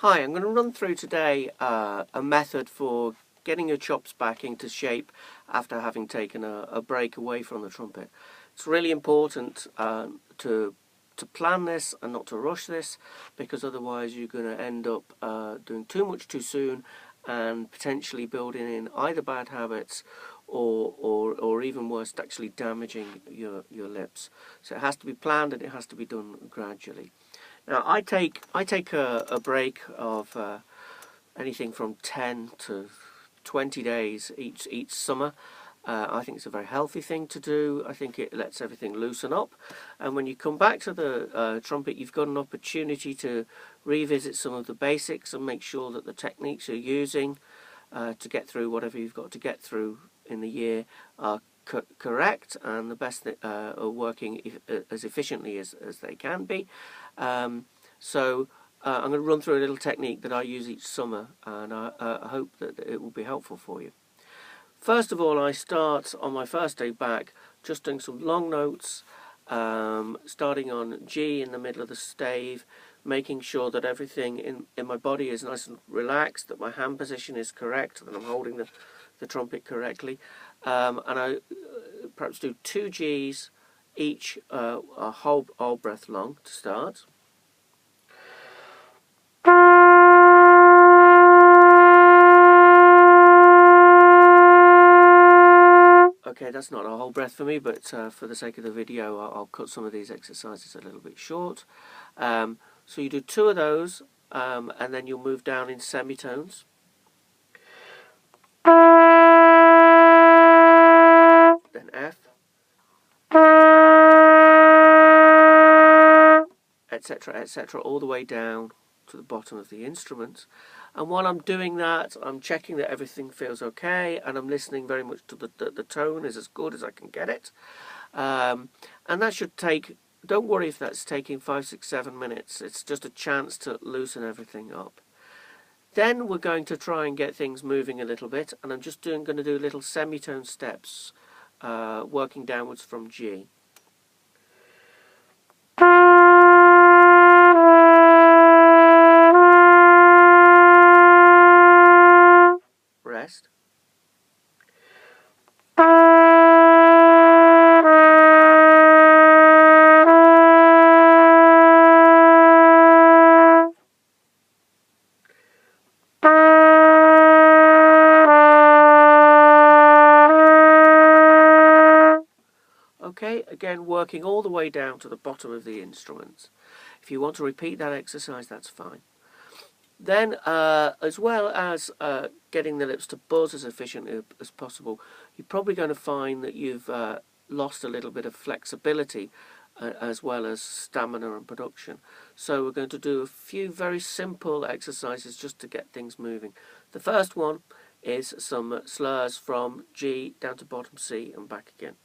Hi, I'm going to run through today a method for getting your chops back into shape after having taken a break away from the trumpet. It's really important to plan this and not to rush this, because otherwise you're going to end up doing too much too soon and potentially building in either bad habits or even worse, actually damaging your lips. So it has to be planned and it has to be done gradually. Now, I take a break of anything from 10 to 20 days each summer. I think it's a very healthy thing to do. I think it lets everything loosen up, and when you come back to the trumpet, you've got an opportunity to revisit some of the basics and make sure that the techniques you're using to get through whatever you've got to get through in the year are correct and the best are working as efficiently as they can be. So I'm going to run through a little technique that I use each summer, and I hope that it will be helpful for you. First of all, I start on my first day back just doing some long notes, starting on G in the middle of the stave, making sure that everything in my body is nice and relaxed, that my hand position is correct, that I'm holding the trumpet correctly, and I perhaps do 2 Gs each, a whole breath long to start. Okay, that's not a whole breath for me, but for the sake of the video, I'll cut some of these exercises a little bit short. So you do 2 of those, and then you'll move down in semitones. Then F, etc., etc., all the way down to the bottom of the instrument. And while I'm doing that, I'm checking that everything feels okay, and I'm listening very much to the tone is as good as I can get it. And that should take, don't worry if that's taking 5, 6, 7 minutes. It's just a chance to loosen everything up. Then we're going to try and get things moving a little bit, and I'm just going to do little semitone steps, working downwards from G. Rest. Okay, again working all the way down to the bottom of the instruments. If you want to repeat that exercise, that's fine. Then, as well as getting the lips to buzz as efficiently as possible, you're probably going to find that you've lost a little bit of flexibility as well as stamina and production. So we're going to do a few very simple exercises just to get things moving. The first one is some slurs from G down to bottom C and back again.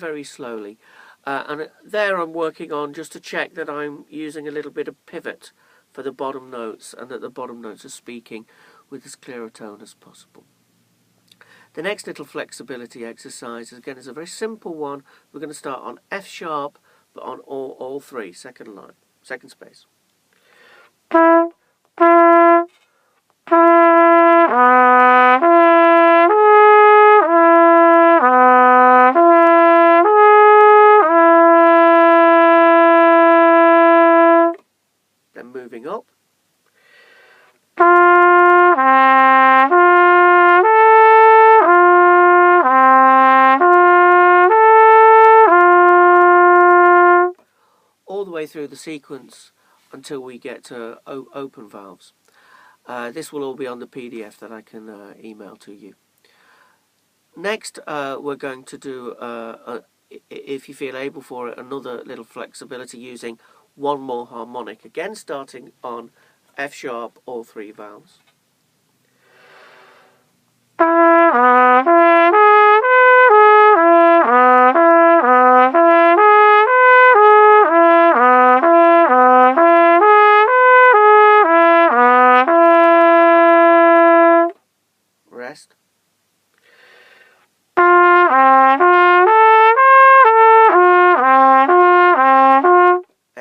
Very slowly, and there I'm working on just to check that I'm using a little bit of pivot for the bottom notes and that the bottom notes are speaking with as clear a tone as possible. The next little flexibility exercise, again, is a very simple one. We're going to start on F sharp, but on all 3, second line, second space. Moving up. All the way through the sequence until we get to open valves. This will all be on the PDF that I can email to you. Next, we're going to do, if you feel able for it, another little flexibility using one more harmonic, again starting on F sharp, all 3 valves.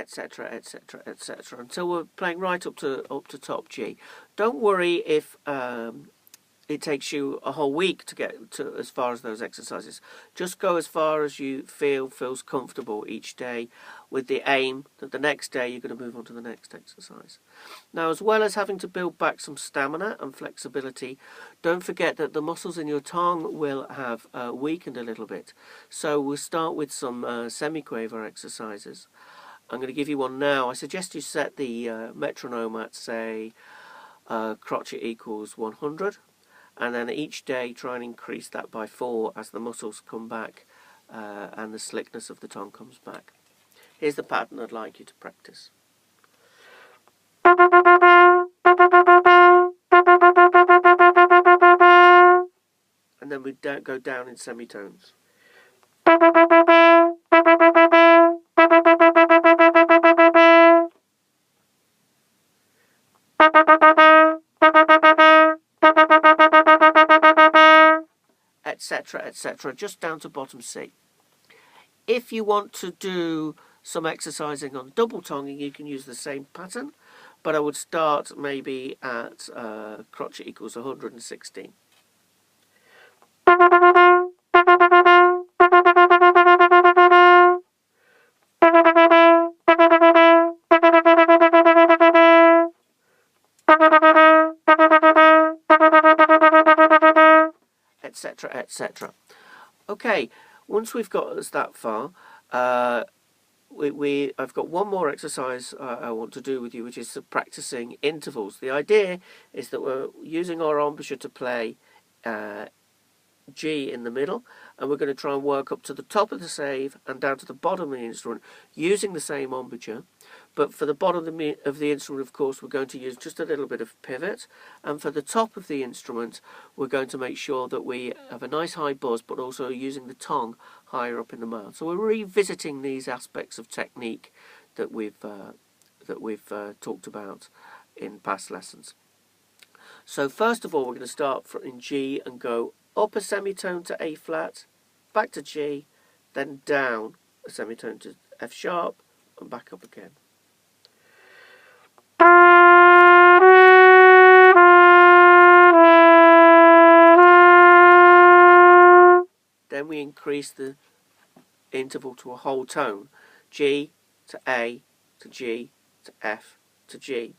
etc., etc., etc., until we're playing right up to top G. Don't worry if it takes you a whole week to get to as far as those exercises. Just go as far as you feels comfortable each day, with the aim that the next day you're going to move on to the next exercise. Now, as well as having to build back some stamina and flexibility, don't forget that the muscles in your tongue will have weakened a little bit. So we'll start with some semiquaver exercises. I'm going to give you one now. I suggest you set the metronome at, say, crotchet equals 100. And then each day try and increase that by 4 as the muscles come back and the slickness of the tongue comes back. Here's the pattern I'd like you to practice. And then we go down in semitones. Etc., etc., just down to bottom C. If you want to do some exercising on double tonguing, you can use the same pattern, but I would start maybe at crotchet equals 116. Etc., etc. Okay, once we've got us that far, I've got one more exercise I want to do with you, which is practicing intervals. The idea is that we're using our embouchure to play G in the middle, and we're going to try and work up to the top of the save and down to the bottom of the instrument using the same embouchure. But for the bottom of the instrument, of course, we're going to use just a little bit of pivot, and for the top of the instrument, we're going to make sure that we have a nice high buzz, but also using the tongue higher up in the mouth. So we're revisiting these aspects of technique that we've talked about in past lessons. So first of all, we're going to start in G and go up a semitone to A flat, back to G, then down a semitone to F sharp, and back up again. Then we increase the interval to a whole tone. G to A to G to F to G.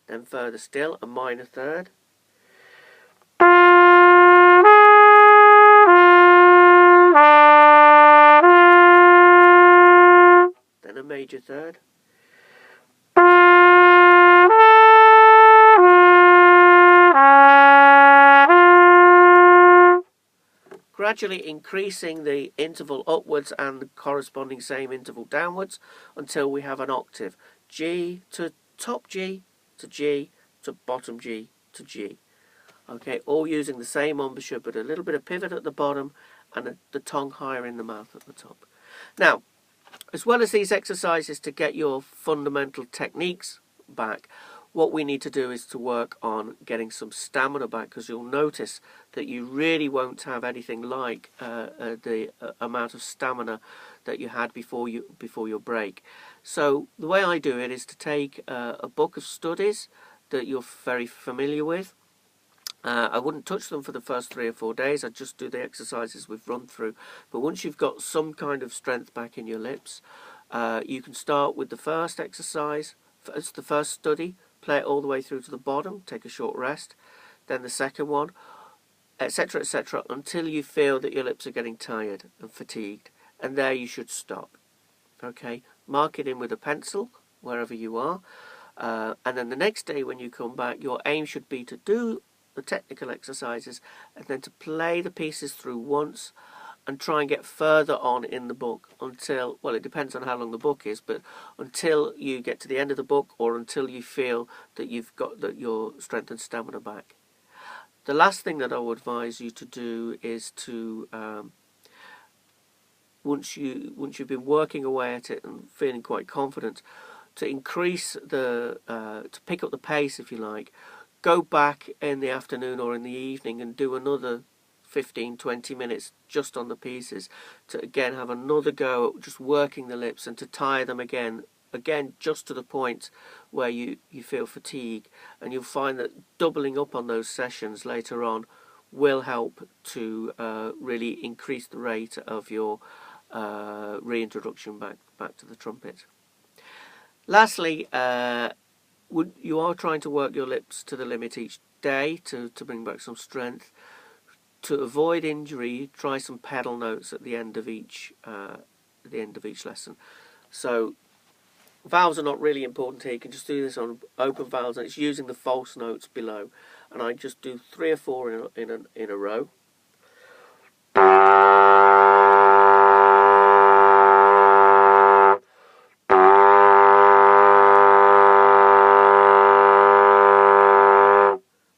Then further still, a minor third. Then a major third. Gradually increasing the interval upwards and the corresponding same interval downwards until we have an octave. G to top G to G to bottom G to G. Okay, all using the same embouchure, but a little bit of pivot at the bottom and the tongue higher in the mouth at the top. Now, as well as these exercises to get your fundamental techniques back, what we need to do is to work on getting some stamina back, because you'll notice that you really won't have anything like the amount of stamina that you had before your break. So the way I do it is to take a book of studies that you're very familiar with. I wouldn't touch them for the first 3 or 4 days. I'd just do the exercises we've run through. But once you've got some kind of strength back in your lips, you can start with the first exercise. It's the first study. Play it all the way through to the bottom. Take a short rest. Then the second one, etc., etc., until you feel that your lips are getting tired and fatigued. And there you should stop. Okay? Mark it in with a pencil, wherever you are. And then the next day when you come back, your aim should be to do the technical exercises and then to play the pieces through once and try and get further on in the book until, well, it depends on how long the book is, but until you get to the end of the book or until you feel that you've got your strength and stamina back. The last thing that I would advise you to do is to once you've been working away at it and feeling quite confident, to increase to pick up the pace, if you like, go back in the afternoon or in the evening and do another 15-20 minutes just on the pieces to again have another go at just working the lips and to tire them again just to the point where you feel fatigue, and you'll find that doubling up on those sessions later on will help to really increase the rate of your reintroduction back to the trumpet. Lastly, you are trying to work your lips to the limit each day to bring back some strength. To avoid injury, try some pedal notes at the end of each lesson. So valves are not really important here. You can just do this on open valves, and it's using the false notes below. And I just do 3 or 4 in a row.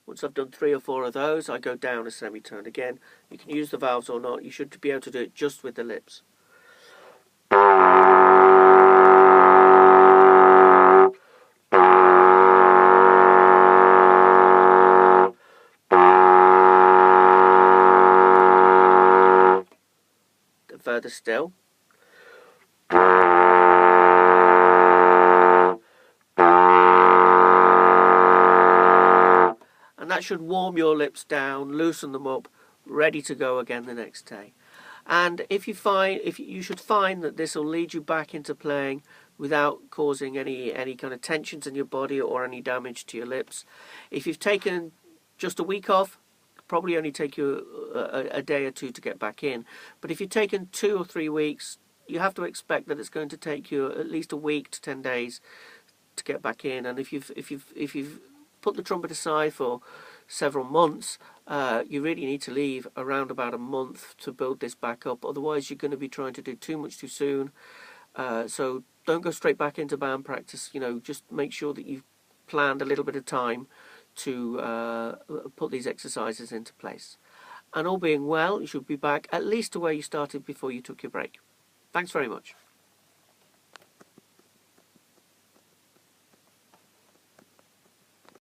Once I've done 3 or 4 of those, I go down a semitone. Again, you can use the valves or not. You should be able to do it just with the lips. Further still. And that should warm your lips down, loosen them up, ready to go again the next day. And you should find that this will lead you back into playing without causing any kind of tensions in your body or any damage to your lips. If you've taken just a week off, probably only take you a day or 2 to get back in. But if you've taken 2 or 3 weeks, you have to expect that it's going to take you at least a week to 10 days to get back in. And if you've put the trumpet aside for several months, you really need to leave around about a month to build this back up. Otherwise, you're going to be trying to do too much too soon. So don't go straight back into band practice. Just make sure that you've planned a little bit of time to put these exercises into place. And all being well, you should be back at least to where you started before you took your break. Thanks very much.